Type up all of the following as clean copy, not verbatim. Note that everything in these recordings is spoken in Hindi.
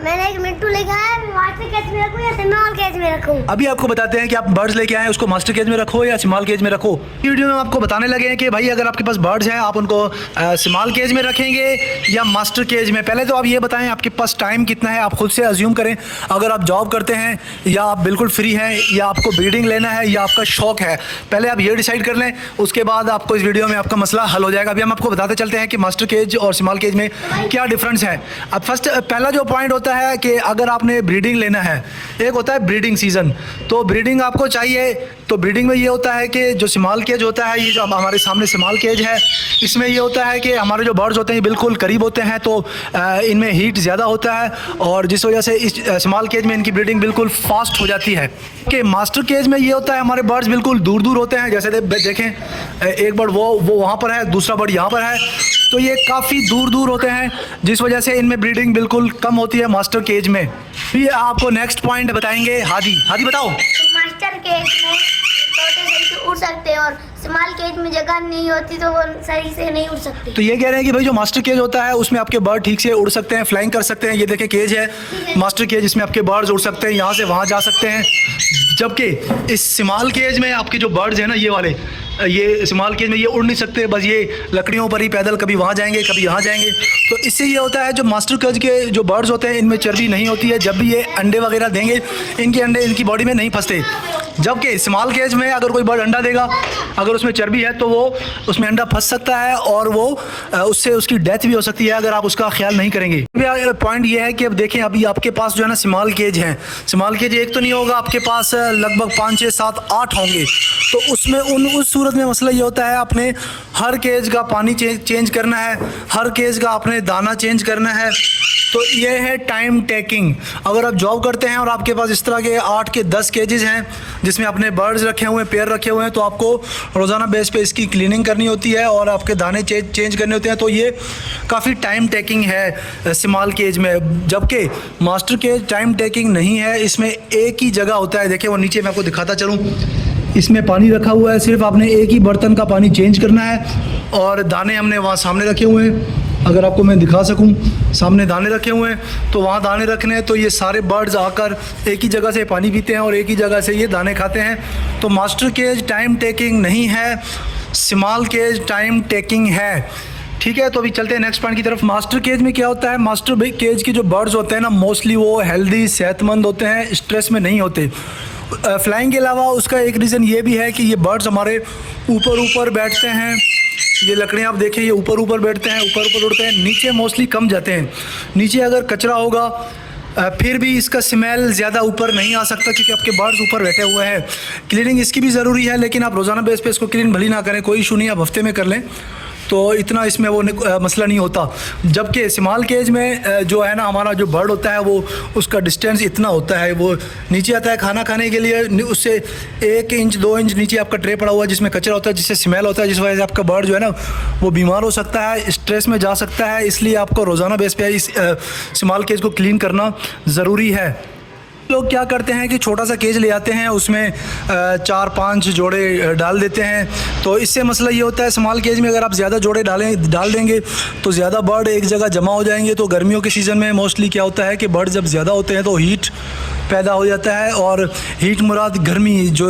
मैंने एक मिट्टू लेके आया, मास्टर केज में रखूं या स्मॉल केज में रखूं? अभी आपको बताते हैं कि आप बर्ड्स लेके आए उसको मास्टर केज में रखो या स्मॉल केज में रखो। वीडियो में आपको बताने लगे हैं कि भाई अगर आपके पास बर्ड्स हैं आप उनको स्मॉल केज में रखेंगे या मास्टर केज में। पहले तो आप ये बताएं आपके पास टाइम कितना है, आप खुद से अज्यूम करें। अगर आप जॉब करते हैं या आप बिल्कुल फ्री हैं या आपको ब्रीडिंग लेना है या आपका शौक है, पहले आप ये डिसाइड कर लें, उसके बाद आपको इस वीडियो में आपका मसला हल हो जाएगा। अभी हम आपको बताते चलते हैं कि मास्टर केज और स्मॉल केज में क्या डिफरेंस है। अब पहला जो पॉइंट होता है कि अगर आपने ब्रीडिंग लेना है, एक होता है ब्रीडिंग सीजन, तो ब्रीडिंग आपको चाहिए। तो ब्रीडिंग में ये होता है कि जो स्मॉल केज होता है, ये जो हमारे सामने स्मॉल केज है, इसमें ये होता है कि हमारे जो बर्ड्स होते हैं बिल्कुल करीब होते हैं, तो इनमें हीट ज़्यादा होता है और जिस वजह से इस स्मॉल केज में इनकी ब्रीडिंग बिल्कुल फास्ट हो जाती है। कि मास्टर केज में ये होता है हमारे बर्ड्स बिल्कुल दूर दूर होते हैं। जैसे देखें एक बर्ड वो वहाँ पर है, दूसरा बर्ड यहाँ पर है, तो ये काफ़ी दूर दूर होते हैं जिस वजह से इनमें ब्रीडिंग बिल्कुल कम होती है मास्टर केज में। फिर आपको नेक्स्ट पॉइंट बताएंगे हादी बताओ। मास्टर केज में तोते सही से उड़ सकते हैं और स्मॉल केज में जगह नहीं होती तो वो सही से नहीं उड़ सकते। तो ये कह रहे हैं कि भाई जो मास्टर केज होता है उसमें आपके बर्ड ठीक से उड़ सकते हैं, फ्लाइंग कर सकते हैं। ये देखें केज है मास्टर केज, इसमें आपके बर्ड्स उड़ सकते हैं, यहाँ से वहाँ जा सकते हैं। जबकि इस स्मॉल केज में आपके जो बर्ड्स हैं ना, ये वाले, ये स्मॉल केज में ये उड़ नहीं सकते, बस ये लकड़ियों पर ही पैदल कभी वहाँ जाएंगे कभी यहाँ जाएंगे। तो इससे ये होता है जो मास्टर केज के जो बर्ड्स होते हैं इनमें चर्बी नहीं होती है। जब भी ये अंडे वगैरह देंगे इनके अंडे इनकी बॉडी में नहीं फंसते। जबकि स्मॉल केज में अगर कोई बर्ड अंडा देगा, अगर उसमें चर्बी है तो वो उसमें अंडा फंस सकता है और वो उससे उसकी डेथ भी हो सकती है अगर आप उसका ख्याल नहीं करेंगे। पॉइंट ये है कि अब देखें अभी आपके पास जो है ना स्मॉल केज है, स्मॉल केज एक तो नहीं होगा, आपके पास लगभग 5, 6, 7, 8 होंगे। तो उसमें उस सूरत में मसला ये होता है आपने हर केज का पानी चेंज करना है, हर केज का आपने दाना चेंज करना है। तो ये है टाइम टेकिंग। अगर आप जॉब करते हैं और आपके पास इस तरह के 8 के 10 केजेस हैं जिसमें अपने बर्ड्स रखे हुए हैं, पेयर रखे हुए हैं, तो आपको रोज़ाना बेस पे इसकी क्लीनिंग करनी होती है और आपके दाने चेंज करने होते हैं। तो ये काफ़ी टाइम टेकिंग है स्मॉल केज में। जबकि मास्टर केज टाइम टेकिंग नहीं है, इसमें एक ही जगह होता है। देखिए वो नीचे मैं आपको दिखाता चलूँ, इसमें पानी रखा हुआ है, सिर्फ आपने एक ही बर्तन का पानी चेंज करना है और दाने हमने वहाँ सामने रखे हुए हैं। अगर आपको मैं दिखा सकूं, सामने दाने रखे हुए हैं तो वहाँ दाने रखने हैं। तो ये सारे बर्ड्स आकर एक ही जगह से पानी पीते हैं और एक ही जगह से ये दाने खाते हैं। तो मास्टर केज टाइम टेकिंग नहीं है, स्मॉल केज टाइम टेकिंग है। ठीक है, तो अभी चलते हैं नेक्स्ट पॉइंट की तरफ। मास्टर केज में क्या होता है, मास्टर केज के जो बर्ड्स होते हैं ना, मोस्टली वो हेल्दी सेहतमंद होते हैं, स्ट्रेस में नहीं होते। फ्लाइंग के अलावा उसका एक रीज़न ये भी है कि ये बर्ड्स हमारे ऊपर बैठते हैं। ये लकड़ियाँ आप देखें, ये ऊपर बैठते हैं, ऊपर उड़ते हैं, नीचे मोस्टली कम जाते हैं। नीचे अगर कचरा होगा फिर भी इसका स्मेल ज़्यादा ऊपर नहीं आ सकता क्योंकि आपके बर्ड्स ऊपर बैठे हुए हैं। क्लीनिंग इसकी भी ज़रूरी है, लेकिन आप रोज़ाना बेस पे इसको क्लीन भली ना करें, कोई इशू नहीं, आप हफ्ते में कर लें तो इतना इसमें वो मसला नहीं होता। जबकि स्मॉल केज में जो है ना हमारा जो बर्ड होता है वो उसका डिस्टेंस इतना होता है, वो नीचे आता है खाना खाने के लिए, उससे 1 इंच 2 इंच नीचे आपका ट्रे पड़ा हुआ है जिसमें कचरा होता है, जिससे स्मेल होता है, जिस वजह से आपका बर्ड जो है ना वो बीमार हो सकता है, स्ट्रेस में जा सकता है। इसलिए आपको रोज़ाना बेस पे इस स्मॉल केज को क्लीन करना ज़रूरी है। लोग क्या करते हैं कि छोटा सा केज ले आते हैं, उसमें 4-5 जोड़े डाल देते हैं। तो इससे मसला ये होता है स्मॉल केज में अगर आप ज़्यादा जोड़े डाल देंगे तो ज़्यादा बर्ड एक जगह जमा हो जाएंगे। तो गर्मियों के सीज़न में मोस्टली क्या होता है कि बर्ड जब ज़्यादा होते हैं तो हीट पैदा हो जाता है, और हीट मुराद गर्मी, जो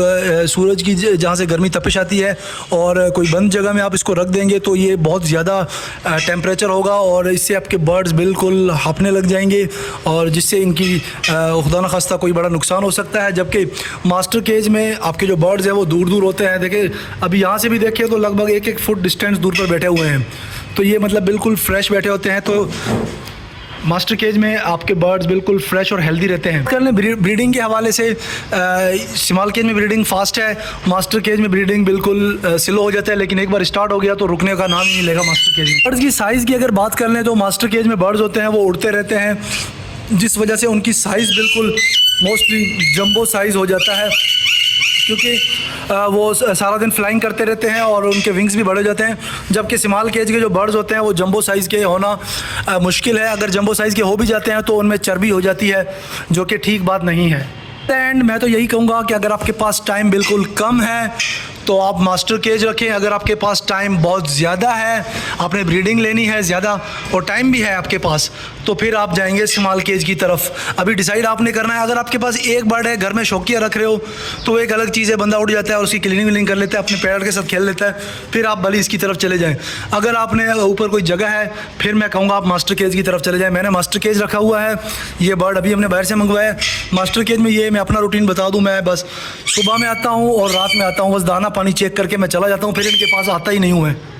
सूरज की जहाँ से गर्मी तपिश आती है, और कोई बंद जगह में आप इसको रख देंगे तो ये बहुत ज़्यादा टेम्परेचर होगा और इससे आपके बर्ड्स बिल्कुल हाँफने लग जाएंगे और जिससे इनकी खुदा न खास्ता कोई बड़ा नुकसान हो सकता है। जबकि मास्टर केज में आपके जो बर्ड्स हैं वो दूर दूर होते हैं। देखिए अभी यहाँ से भी देखिए तो लगभग 1-1 फुट डिस्टेंस दूर पर बैठे हुए हैं, तो ये मतलब बिल्कुल फ्रेश बैठे होते हैं। तो मास्टर केज में आपके बर्ड्स बिल्कुल फ्रेश और हेल्दी रहते हैं। करने ब्रीडिंग के हवाले से स्मॉल केज में ब्रीडिंग फास्ट है, मास्टर केज में ब्रीडिंग बिल्कुल स्लो हो जाता है, लेकिन एक बार स्टार्ट हो गया तो रुकने का नाम ही नहीं लेगा मास्टर केज में। बर्ड्स की साइज़ की अगर बात कर लें तो मास्टर केज में बर्ड्स होते हैं वो उड़ते रहते हैं, जिस वजह से उनकी साइज़ बिल्कुल मोस्टली जंबो साइज़ हो जाता है क्योंकि वो सारा दिन फ्लाइंग करते रहते हैं और उनके विंग्स भी बड़े जाते हैं। जबकि स्मॉल केज के जो बर्ड्स होते हैं वो जंबो साइज़ के होना मुश्किल है, अगर जंबो साइज़ के हो भी जाते हैं तो उनमें चर्बी हो जाती है, जो कि ठीक बात नहीं है। एंड मैं तो यही कहूँगा कि अगर आपके पास टाइम बिल्कुल कम है तो आप मास्टर केज रखें। अगर आपके पास टाइम बहुत ज़्यादा है, आपने ब्रीडिंग लेनी है ज़्यादा और टाइम भी है आपके पास, तो फिर आप जाएंगे स्मॉल केज की तरफ। अभी डिसाइड आपने करना है। अगर आपके पास एक बर्ड है, घर में शौकिया रख रहे हो, तो एक अलग चीज़ है, बंदा उठ जाता है और उसकी क्लीनिंग विलिंग कर लेता है, अपने पैरट के साथ खेल लेता है, फिर आप भले इसकी तरफ चले जाएँ। अगर आपने ऊपर कोई जगह है, फिर मैं कहूँगा आप मास्टर केज की तरफ चले जाएँ। मैंने मास्टर केज रखा हुआ है, ये बर्ड अभी हमने बाहर से मंगवाया है। मास्टर केज में ये मैं अपना रूटीन बता दूँ, मैं बस सुबह में आता हूँ और रात में आता हूँ, बस दाना पानी चेक करके मैं चला जाता हूँ, फिर इनके पास आता ही नहीं हूँ मैं।